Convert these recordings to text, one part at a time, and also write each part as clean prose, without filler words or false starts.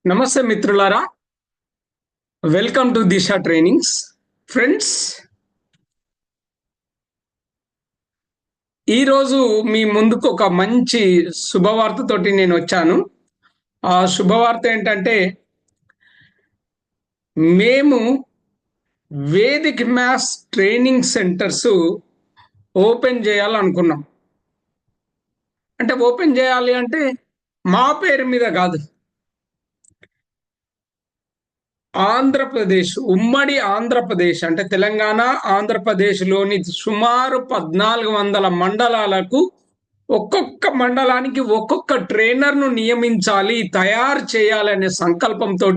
నమస్తే మిత్రులారా, welcome to Disha trainings. Friends, ఈరోజు మీ ముందుకు ఒక మంచి శుభవార్తతోటి నేను వచ్చాను. ఆ శుభవార్త ఏంటంటే, మేము Vedic maths training centres open చేయాలనుకున్నాం. అంటే ఓపెన్ చేయాలి అంటే మా పేరు మీద కాదు, ఆంధ్రప్రదేశ్, ఉమ్మడి ఆంధ్రప్రదేశ్ అంటే తెలంగాణ, ఆంధ్రప్రదేశ్లోని సుమారు 1400 మండలాలకు ఒక్కొక్క మండలానికి ఒక్కొక్క ట్రైనర్ను నియమించాలి, తయారు చేయాలనే సంకల్పంతో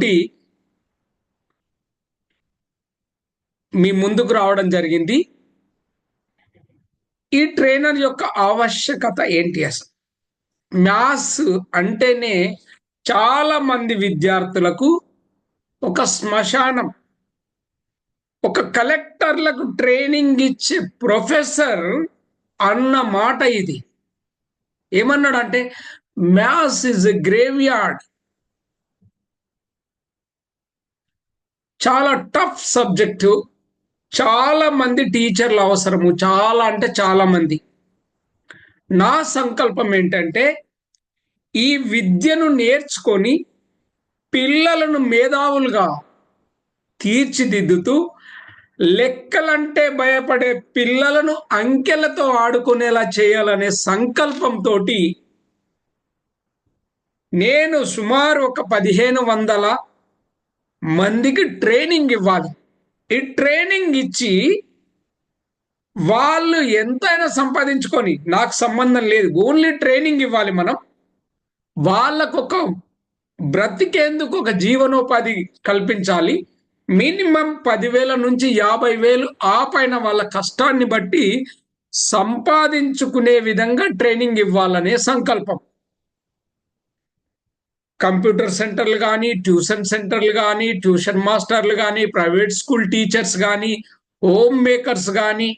మీ ముందుకు రావడం జరిగింది. ఈ ట్రైనర్ యొక్క ఆవశ్యకత ఏంటి? అసలు మ్యాథ్స్ అంటేనే చాలా మంది విద్యార్థులకు ఒక శ్మశానం. ఒక కలెక్టర్లకు ట్రైనింగ్ ఇచ్చే ప్రొఫెసర్ అన్న మాట ఇది. ఏమన్నాడంటే, maths is a grave yard, చాలా టఫ్ సబ్జెక్టు, చాలా మంది టీచర్లు అవసరము, చాలా అంటే చాలా మంది. నా సంకల్పం ఏంటంటే, ఈ విద్యను నేర్చుకొని పిల్లలను మేధావులుగా తీర్చిదిద్దుతూ లెక్కలంటే భయపడే పిల్లలను అంకెలతో ఆడుకునేలా చేయాలనే సంకల్పంతో నేను సుమారు ఒక 1500 మందికి ట్రైనింగ్ ఇవ్వాలి. ఈ ట్రైనింగ్ ఇచ్చి వాళ్ళు ఎంతైనా సంపాదించుకొని నాకు సంబంధం లేదు, ఓన్లీ ట్రైనింగ్ ఇవ్వాలి. మనం వాళ్ళకు ఒక బ్రతికేందుకు ఒక జీవనోపాధి కల్పించాలి. మినిమం 10,000 నుంచి 50,000 ఆ పైన వాళ్ళ కష్టాన్ని బట్టి సంపాదించుకునే విధంగా ట్రైనింగ్ ఇవ్వాలనే సంకల్పం. కంప్యూటర్ సెంటర్లు కానీ, ట్యూషన్ సెంటర్లు కానీ, ట్యూషన్ మాస్టర్లు కానీ, ప్రైవేట్ స్కూల్ టీచర్స్ కానీ, హోమ్ మేకర్స్ కానీ,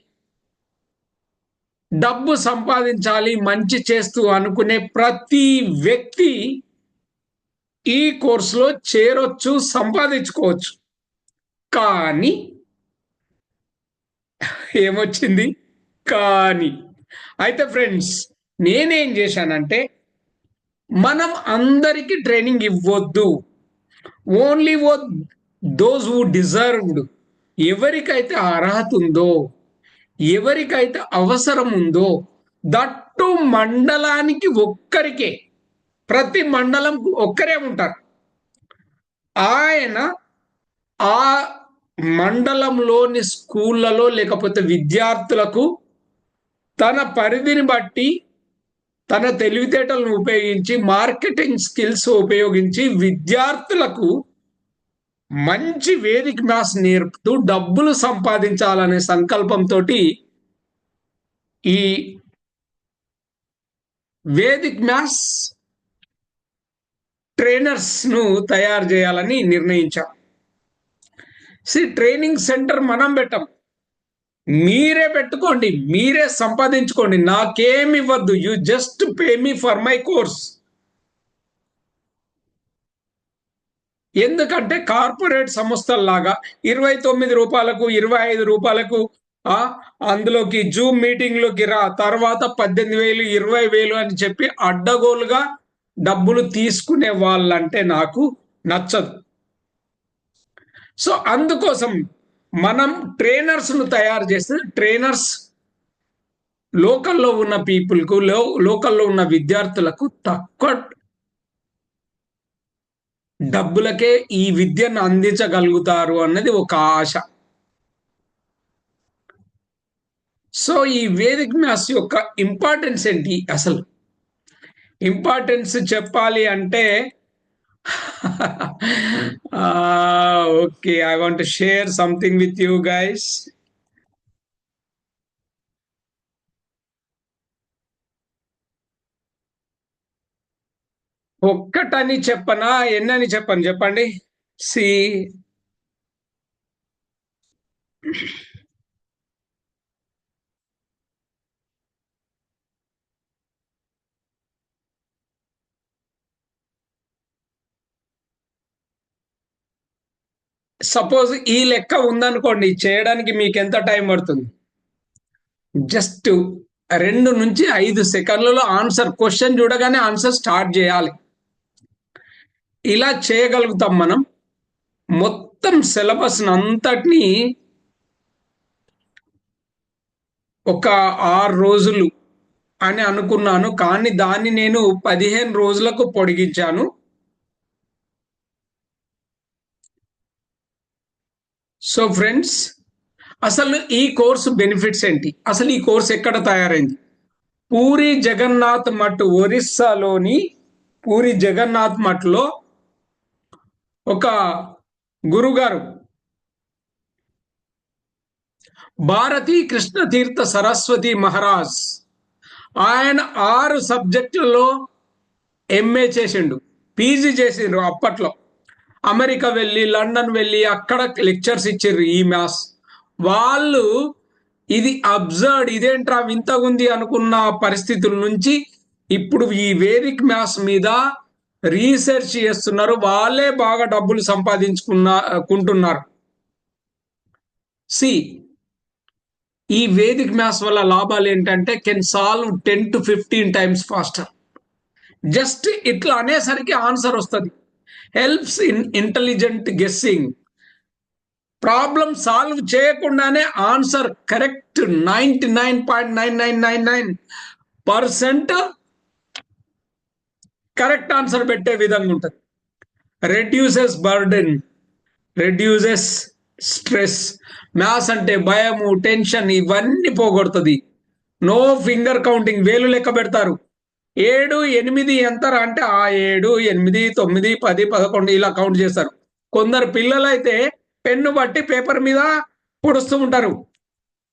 డబ్బు సంపాదించాలి మంచి చేస్తూ అనుకునే ప్రతి వ్యక్తి ఈ కోర్సులో చేరొచ్చు, సంపాదించుకోవచ్చు. కానీ ఏమొచ్చింది? కానీ అయితే ఫ్రెండ్స్, నేనేం చేశానంటే, మనం అందరికీ ట్రైనింగ్ ఇవ్వొద్దు. ఓన్లీ దోస్ హూ డిజర్వ్డ్, ఎవరికైతే అర్హత ఉందో, ఎవరికైతే అవసరం ఉందో, దట్టు మండలానికి ఒక్కరికే, ప్రతి మండలం ఒక్కరే ఉంటారు. ఆయన ఆ మండలంలోని స్కూళ్ళలో లేకపోతే విద్యార్థులకు తన పరిధిని బట్టి తన తెలివితేటలను ఉపయోగించి, మార్కెటింగ్ స్కిల్స్ ఉపయోగించి విద్యార్థులకు మంచి వేదిక మ్యాథ్స్ నేర్పుతూ డబ్బులు సంపాదించాలనే సంకల్పంతో ఈ వేదిక్ మ్యాథ్స్ ట్రైనర్స్ ను తయారు చేయాలని నిర్ణయించాం. ట్రైనింగ్ సెంటర్ మనం పెట్టం, మీరే పెట్టుకోండి, మీరే సంపాదించుకోండి, నాకేమి ఇవ్వద్దు. You just pay me for my course. ఎందుకంటే కార్పొరేట్ సంస్థల్లాగా 29 రూపాయలకు, 25 రూపాయలకు అందులోకి జూమ్ మీటింగ్లోకి రా, తర్వాత 18,000, 20,000 అని చెప్పి అడ్డగోలుగా డబ్బులు తీసుకునే వాళ్ళంటే నాకు నచ్చదు. సో అందుకోసం మనం ట్రైనర్స్ను తయారు చేస్తే, ట్రైనర్స్ లోకల్లో ఉన్న పీపుల్కు, లోకల్లో ఉన్న విద్యార్థులకు తక్కువ డబ్బులకే ఈ విద్యను అందించగలుగుతారు అన్నది ఒక ఆశ. సో ఈ వేదిక్ మ్యాథ్స్ యొక్క ఇంపార్టెన్స్ ఏంటి? అసలు ఇంపార్టెన్స్ చెప్పాలి అంటే okay, I want to share something with you guys. ఒక్కటని చెప్పనా, ఎన్నని చెప్పను చెప్పండి? సి సపోజ్ ఈ లెక్క ఉందనుకోండి, చేయడానికి మీకు ఎంత టైం పడుతుంది? జస్ట్ 2 నుంచి 5 సెకండ్లలో ఆన్సర్, క్వశ్చన్ చూడగానే ఆన్సర్ స్టార్ట్ చేయాలి. ఇలా చేయగలుగుతాం మనం. మొత్తం సిలబస్ అంతటిని ఒక 6 రోజులు అని అనుకున్నాను, కానీ దాన్ని నేను 15 రోజులకు పొడిగించాను. సో ఫ్రెండ్స్, అసలు ఈ కోర్సు బెనిఫిట్స్ ఏంటి? అసలు ఈ కోర్సు ఎక్కడ తయారైంది? పూరి జగన్నాథ్ మఠ్, ఒరిస్సాలోని పూరి జగన్నాథ్ మఠ్లో ఒక గురుగారు భారతీ కృష్ణ తీర్థ సరస్వతి మహారాజ్, ఆయన 6 సబ్జెక్టులలో ఎంఏ చేసిండు, పీజీ చేసిండ్రు. అప్పట్లో అమెరికా వెళ్ళి, లండన్ వెళ్ళి అక్కడ లెక్చర్స్ ఇచ్చారు ఈ మ్యాథ్స్. వాళ్ళు ఇది అబ్జర్డ్, ఇదేంట్రా వింతగా ఉంది అనుకున్న పరిస్థితుల నుంచి ఇప్పుడు ఈ వేదిక్ మ్యాథ్స్ మీద రీసెర్చ్ చేస్తున్నారు. వాళ్ళే బాగా డబ్బులు సంపాదించుకుంటున్నారు. సి, ఈ వేదిక్ మ్యాథ్స్ వల్ల లాభాలు ఏంటంటే can solve 10 to 15 times faster. Just ఇట్లా అనేసరికి ఆన్సర్ వస్తుంది. Helps in intelligent guessing. Problem solve చేయకుండానే ఆన్సర్ కరెక్ట్ 99.9999% కరెక్ట్ ఆన్సర్ పెట్టే విధంగా ఉంటుంది. Reduces burden, reduces stress. Maths అంటే భయము, టెన్షన్ ఇవన్నీ పోగొడుతుంది. నో ఫింగర్ కౌంటింగ్, వేలు లెక్క పెడతారు. 7, 8 ఎంతరా అంటే 7, 8, 9, 10, 11 ఇలా కౌంట్ చేస్తారు. కొందరు పిల్లలు అయితే పెన్ను బట్టి పేపర్ మీద పొడుస్తూ ఉంటారు,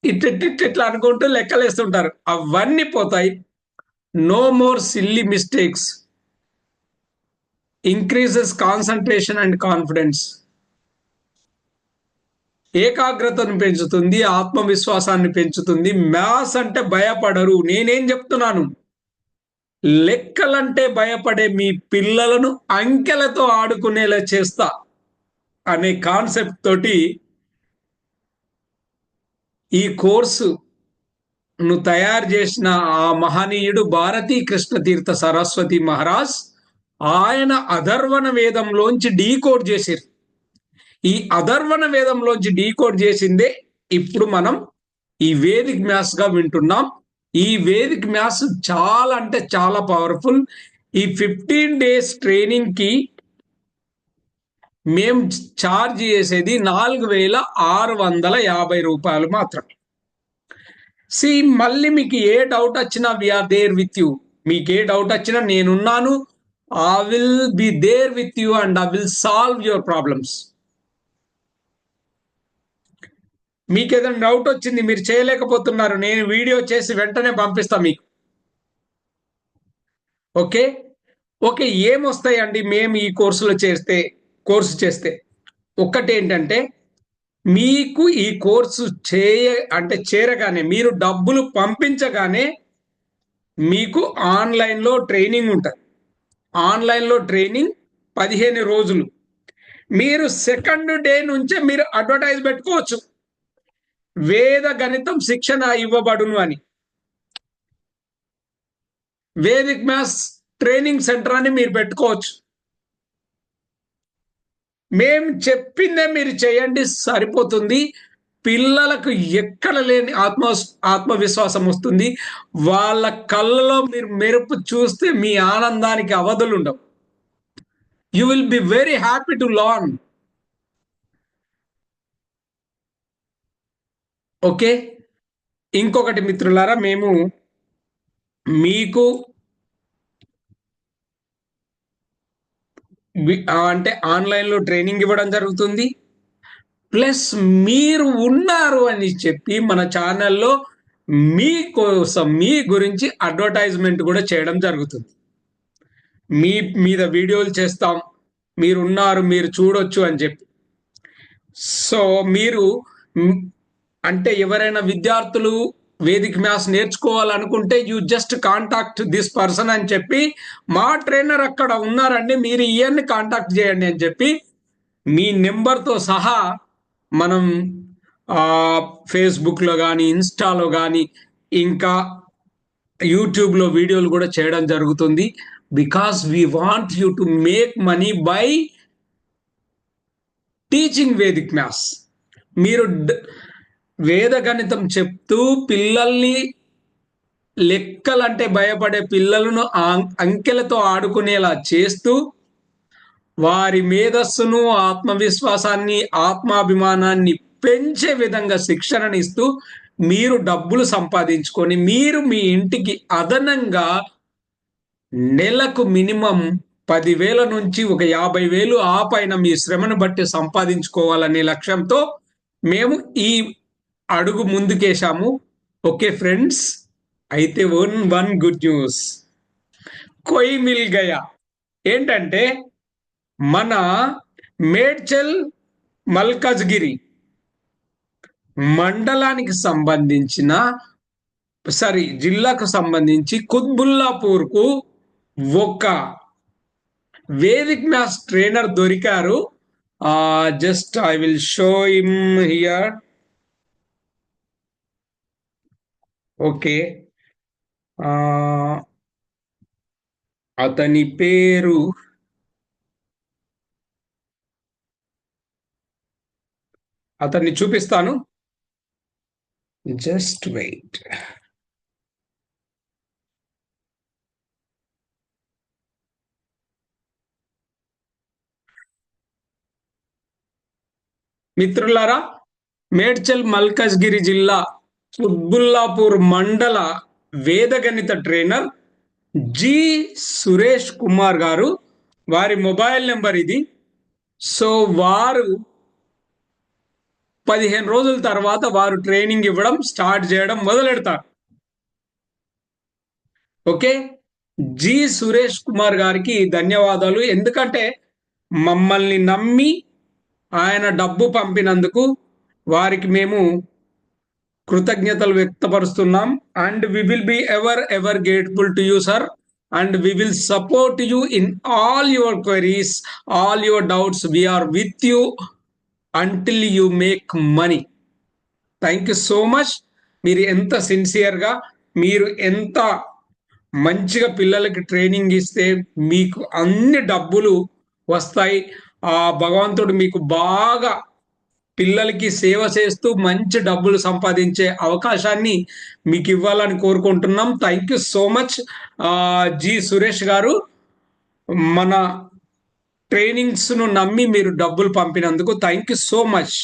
ఇట్లా అనుకుంటూ లెక్కలేస్తుంటారు. అవన్నీ పోతాయి. No more silly mistakes. Increases concentration and confidence. ఏకాగ్రతను పెంచుతుంది, ఆత్మవిశ్వాసాన్ని పెంచుతుంది. మ్యాథ్స్ అంటే భయపడరు. నేనేం చెప్తున్నాను, లెక్కలంటే భయపడే మీ పిల్లలను అంకెలతో ఆడుకునేలా చేస్తా అనే కాన్సెప్ట్ తోటి ఈ కోర్సును తయారు చేసిన ఆ మహనీయుడు భారతీ కృష్ణ తీర్థ సరస్వతి మహారాజ్. ఆయన అధర్వణ వేదంలోంచి డీకోడ్ చేశారు. ఈ అధర్వణ వేదంలోంచి డీకోడ్ చేసిందే ఇప్పుడు మనం ఈ వేదిక్ మ్యాథ్స్ గా వింటున్నాం. ఈ వేదిక్ మ్యాథ్స్ చాలా అంటే చాలా పవర్ఫుల్. ఈ 15 days ట్రైనింగ్ కి మేము ఛార్జ్ చేసేది 4,650 రూపాయలు మాత్రమే. సి, మళ్ళీ మీకు ఏ డౌట్ వచ్చినా వీఆర్ దేర్ విత్ యూ. మీకు ఏ డౌట్ వచ్చినా నేనున్నాను. I will be there with you and I will solve your problems. మీకు ఏదైనా డౌట్ వచ్చింది, మీరు చేయలేకపోతున్నారు, నేను వీడియో చేసి వెంటనే పంపిస్తా మీకు. ఓకే ఓకే ఏమొస్తాయండి మేము ఈ కోర్సు చేస్తే? ఒక్కటి ఏంటంటే, మీకు ఈ కోర్సు చేరగానే, మీరు డబ్బులు పంపించగానే మీకు ఆన్లైన్లో ట్రైనింగ్ ఉంటుంది. ఆన్లైన్లో ట్రైనింగ్ 15 రోజులు. మీరు సెకండ్ డే నుంచే మీరు అడ్వర్టైజ్ పెట్టుకోవచ్చు, వేద గణితం శిక్షణ ఇవ్వబడును అని. వేదిక్ మ్యాథ్స్ ట్రైనింగ్ సెంటర్ అని మీరు పెట్టుకోవచ్చు. మేము చెప్పిందే మీరు చేయండి, సరిపోతుంది. పిల్లలకు ఎక్కడ లేని ఆత్మవిశ్వాసం వస్తుంది. వాళ్ళ కళ్ళలో మీరు మెరుపు చూస్తే మీ ఆనందానికి అవధులు ఉండవు. You will be very happy to learn. Okay, ఇంకొకటి మిత్రులారా, మేము మీకు అంటే ఆన్లైన్లో ట్రైనింగ్ ఇవ్వడం జరుగుతుంది. ప్లస్ మీరు ఉన్నారు అని చెప్పి మన ఛానల్లో మీకోసం, మీ గురించి అడ్వర్టైజ్మెంట్ కూడా చేయడం జరుగుతుంది. మీ మీద వీడియోలు చేస్తాం, మీరున్నారు, మీరు చూడొచ్చు అని చెప్పి. సో మీరు అంటే ఎవరైనా విద్యార్థులు వేదిక్ మ్యాథ్స్ నేర్చుకోవాలనుకుంటే you just contact this person అని చెప్పి, మా ట్రైనర్ అక్కడ ఉన్నారండి, మీరు ఈయన్ని కాంటాక్ట్ చేయండి అని చెప్పి మీ నెంబర్తో సహా మనం ఫేస్బుక్లో కానీ ఇన్స్టాలో కానీ ఇంకా యూట్యూబ్లో వీడియోలు కూడా చేయడం జరుగుతుంది. Because we want you to make money by teaching Vedic maths. మీరు వేద గణితం చెప్తూ పిల్లల్ని లెక్కలంటే భయపడే పిల్లలను అంకెలతో ఆడుకునేలా చేస్తూ వారి మేధస్సును, ఆత్మవిశ్వాసాన్ని, ఆత్మాభిమానాన్ని పెంచే విధంగా శిక్షణను ఇస్తూ మీరు డబ్బులు సంపాదించుకొని మీరు మీ ఇంటికి అదనంగా నెలకు మినిమం 10,000 నుంచి ఒక 50,000 ఆ పైన మీ శ్రమను బట్టి సంపాదించుకోవాలనే లక్ష్యంతో మేము ఈ అడుగు ముందుకేశాము. ఓకే ఫ్రెండ్స్, అయితే వన్ గుడ్ న్యూస్, కోయి మిల్ గయా. ఏంటంటే మన మేడ్చల్ మల్కాజ్గిరి మండలానికి సంబంధించిన జిల్లాకు సంబంధించి కుత్బుల్లాపూర్కు ఒక వేదిక్ మ్యాథ్స్ ట్రైనర్ దొరికారు. Just I will show him here. Okay, అతని పేరు అతన్ని చూపిస్తాను, జస్ట్ వెయిట్. మిత్రులారా, మేడ్చల్ మల్కాజ్గిరి జిల్లా కుత్బుల్లాపూర్ మండల వేదగణిత ట్రైనర్ జి సురేష్ కుమార్ గారు, వారి మొబైల్ నెంబర్ ఇది. సో వారు 15 రోజుల తర్వాత వారు ట్రైనింగ్ ఇవ్వడం స్టార్ట్ చేయడం మొదలెడతారు. ఓకే, జి సురేష్ కుమార్ గారికి ధన్యవాదాలు. ఎందుకంటే మమ్మల్ని నమ్మి ఆయన డబ్బు పంపినందుకు వారికి మేము కృతజ్ఞతలు వ్యక్తపరుస్తున్నాం. And we will be ever grateful to you sir, and we will support you in all your queries, all your doubts. We are with you until you make money. Thank you so much. మీరు ఎంత సిన్సియర్గా, మీరు ఎంత మంచిగా పిల్లలకి training ఇస్తే మీకు అన్ని డబ్బులు వస్తాయి. ఆ భగవంతుడు మీకు బాగా పిల్లలకి సేవ చేస్తూ మంచి డబ్బులు సంపాదించే అవకాశాన్ని మీకు ఇవ్వాలని కోరుకుంటున్నాం. Thank you so much G Suresh గారు. మన ట్రైనింగ్స్ను నమ్మి మీరు డబ్బులు పంపినందుకు థ్యాంక్ యూ సో మచ్.